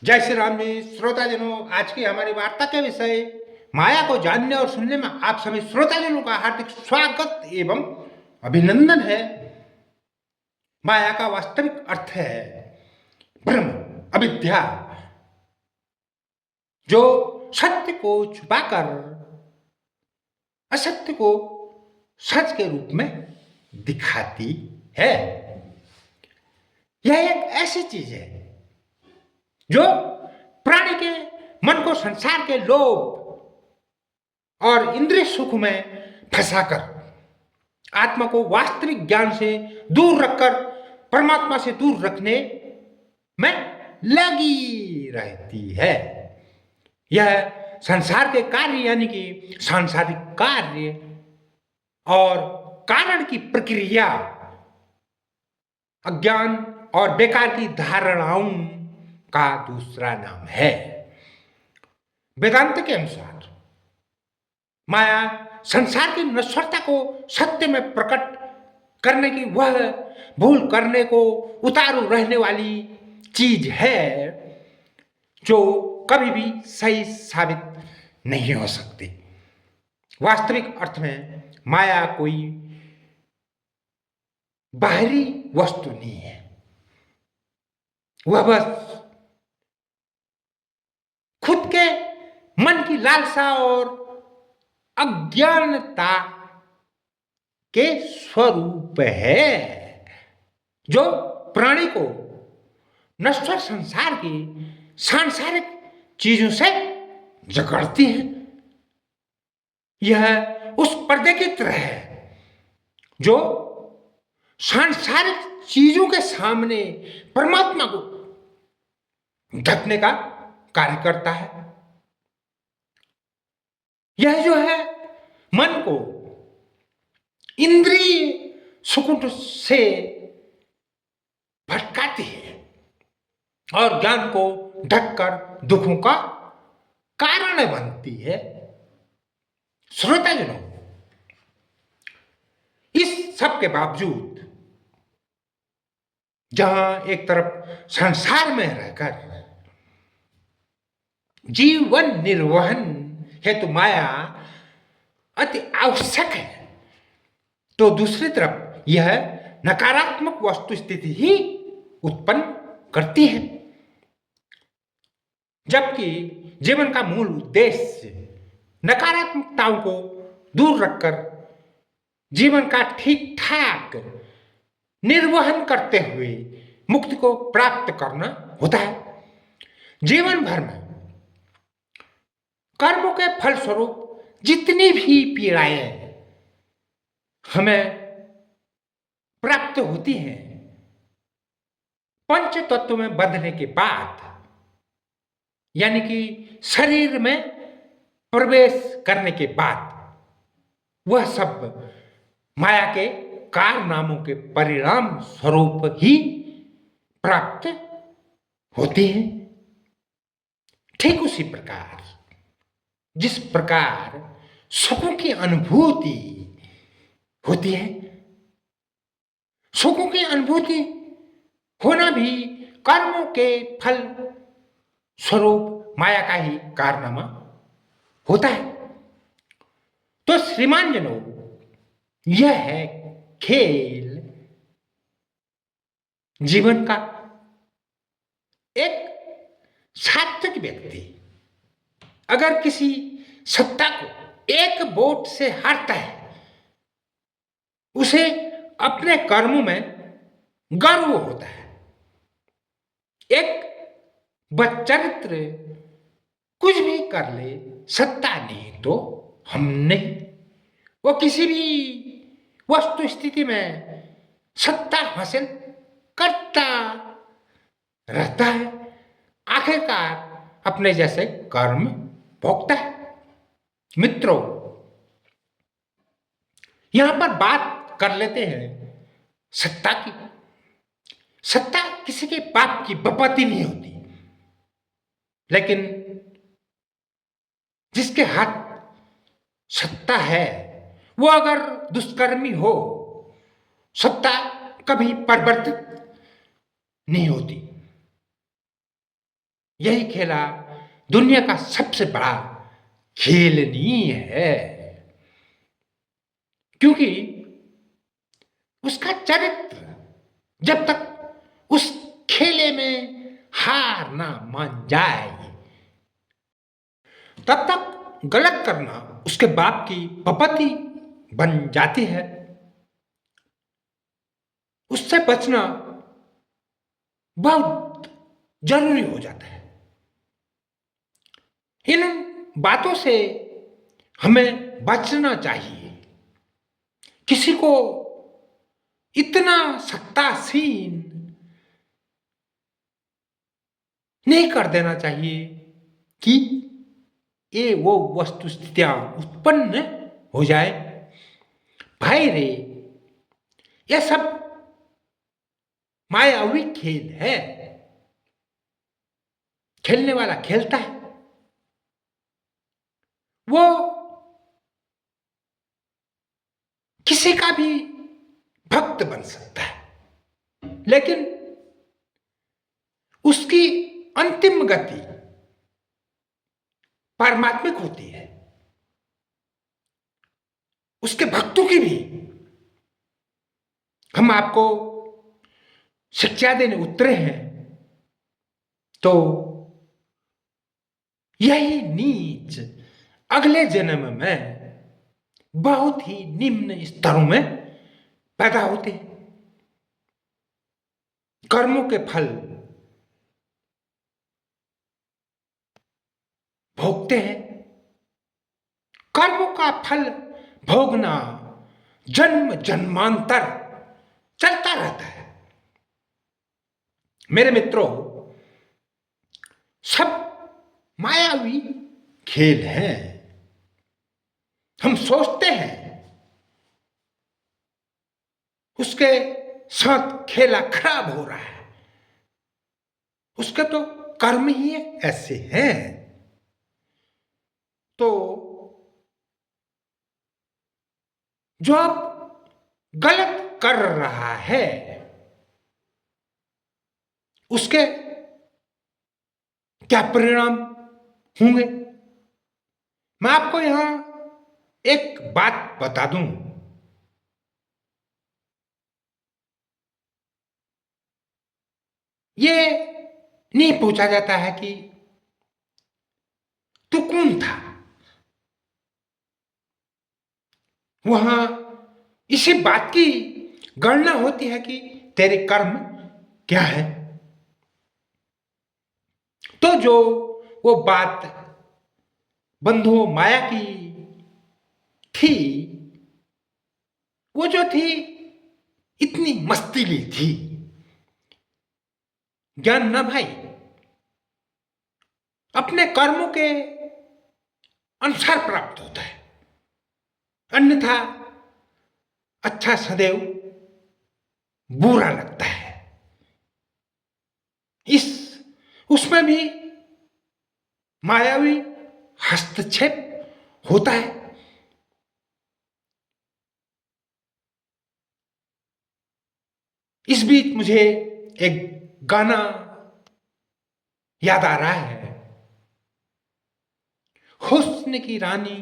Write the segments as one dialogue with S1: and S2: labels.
S1: जय श्री राम जी। श्रोताजनों, आज की हमारी वार्ता के विषय माया को जानने और सुनने में आप सभी श्रोताजनों का हार्दिक स्वागत एवं अभिनंदन है। माया का वास्तविक अर्थ है भ्रम, अविद्या, जो सत्य को छुपाकर असत्य को सच के रूप में दिखाती है। यह एक ऐसी चीज है जो प्राणी के मन को संसार के लोभ और इंद्रिय सुख में फंसाकर आत्मा को वास्तविक ज्ञान से दूर रखकर परमात्मा से दूर रखने में लगी रहती है। यह संसार के कार्य यानी कि सांसारिक कार्य और कारण की प्रक्रिया, अज्ञान और बेकार की धारणाओं का दूसरा नाम है। वेदांत के अनुसार माया संसार की नश्वरता को सत्य में प्रकट करने की वह भूल करने को उतारू रहने वाली चीज है जो कभी भी सही साबित नहीं हो सकती। वास्तविक अर्थ में माया कोई बाहरी वस्तु नहीं है, वह बस खुद के मन की लालसा और अज्ञानता के स्वरूप है जो प्राणी को नश्वर संसार की सांसारिक चीजों से जकड़ती है। यह उस पर्दे की तरह है जो सांसारिक चीजों के सामने परमात्मा को ढकने का कार्य करता है। यह जो है मन को इंद्रिय सुकुट से भटकाती है और ज्ञान को ढककर दुखों का कारण बनती है। श्रोताजनों, इस सब के बावजूद जहां एक तरफ संसार में रहकर जीवन निर्वहन हेतु माया अति आवश्यक है, तो दूसरी तरफ यह नकारात्मक वस्तु स्थिति ही उत्पन्न करती है। जबकि जीवन का मूल उद्देश्य नकारात्मकताओं को दूर रखकर जीवन का ठीक ठाक निर्वहन करते हुए मुक्ति को प्राप्त करना होता है। जीवन भर में कर्मों के फलस्वरूप जितनी भी पीड़ाएं हमें प्राप्त होती हैं, पंच तत्व में बंधने के बाद यानी कि शरीर में प्रवेश करने के बाद वह सब माया के कारनामों के परिणाम स्वरूप ही प्राप्त होती हैं। ठीक उसी प्रकार जिस प्रकार सुखों की अनुभूति होती है, सुखों की अनुभूति होना भी कर्मों के फल स्वरूप माया का ही कारनामा होता है। तो श्रीमान जनों, यह है खेल जीवन का। एक सात्विक व्यक्ति अगर किसी सत्ता को एक वोट से हारता है, उसे अपने कर्मों में गर्व होता है। एक बदचरित्र कुछ भी कर ले, सत्ता नहीं तो हम नहीं। वो किसी भी वस्तु स्थिति में सत्ता हासिल करता रहता है, आखिरकार अपने जैसे कर्म भोगता है। मित्रों, यहां पर बात कर लेते हैं सत्ता की। सत्ता किसी के पाप की बपति नहीं होती, लेकिन जिसके हाथ सत्ता है वो अगर दुष्कर्मी हो, सत्ता कभी परिवर्तित नहीं होती। यही खेला दुनिया का सबसे बड़ा खेलनी है, क्योंकि उसका चरित्र जब तक उस खेले में हार ना मान जाए तब तक गलत करना उसके बाप की पपती बन जाती है। उससे बचना बहुत जरूरी हो जाता है। इन बातों से हमें बचना चाहिए। किसी को इतना सत्तासीन नहीं कर देना चाहिए कि ये वो वस्तुस्थितियां उत्पन्न हो जाए। भाई रे, यह सब मायावी खेल है। खेलने वाला खेलता है, वो किसी का भी भक्त बन सकता है, लेकिन उसकी अंतिम गति पारमात्मिक होती है। उसके भक्तों की भी हम आपको शिक्षा देने उतरे हैं, तो यही नीच अगले जन्म में बहुत ही निम्न स्तरों में पैदा होते हैं। कर्मों के फल भोगते हैं। कर्मों का फल भोगना जन्म जन्मांतर चलता रहता है। मेरे मित्रों, सब मायावी खेल हैं। हम सोचते हैं उसके साथ खेला खराब हो रहा है, उसके तो कर्म ही ऐसे हैं। तो जो अब गलत कर रहा है उसके क्या परिणाम होंगे, मैं आपको यहां एक बात बता दूं। ये नहीं पूछा जाता है कि तू कौन था, वहां इसी बात की गणना होती है कि तेरे कर्म क्या है। तो जो वो बात बंधु माया की थी, वो जो थी इतनी मस्तीली थी। ज्ञान ना भाई अपने कर्मों के अनुसार प्राप्त होता है, अन्यथा अच्छा सदैव बुरा लगता है। इस उसमें भी मायावी हस्तक्षेप होता है। इस बीच मुझे एक गाना याद आ रहा है। हुस्न की रानी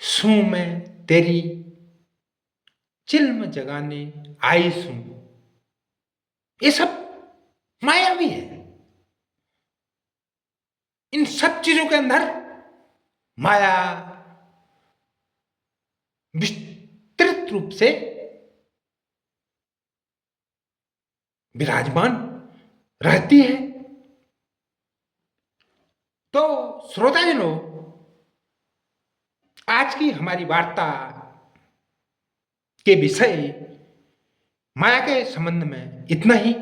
S1: सू मैं तेरी चिल्म जगाने आई सू। ये सब मायावी है। इन सब चीजों के अंदर माया विस्तृत रूप से विराजमान रहती है। तो श्रोताजनों, आज की हमारी वार्ता के विषय माया के संबंध में इतना ही।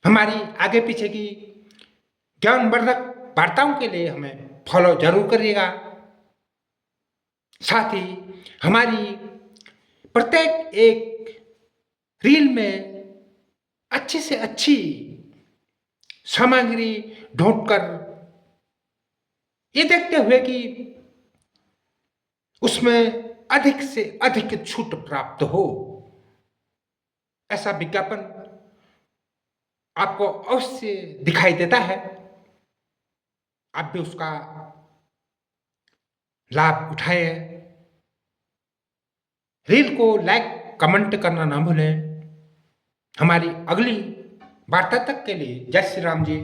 S1: हमारी आगे पीछे की ज्ञानवर्धक वार्ताओं के लिए हमें फॉलो जरूर करिएगा। साथ ही हमारी प्रत्येक एक रील में अच्छी से अच्छी सामग्री ढूंढकर ये देखते हुए कि उसमें अधिक से अधिक छूट प्राप्त हो, ऐसा विज्ञापन आपको अवश्य दिखाई देता है, आप भी उसका लाभ उठाए। रील को लाइक कमेंट करना ना भूलें। हमारी अगली वार्ता तक के लिए जय श्री राम जी।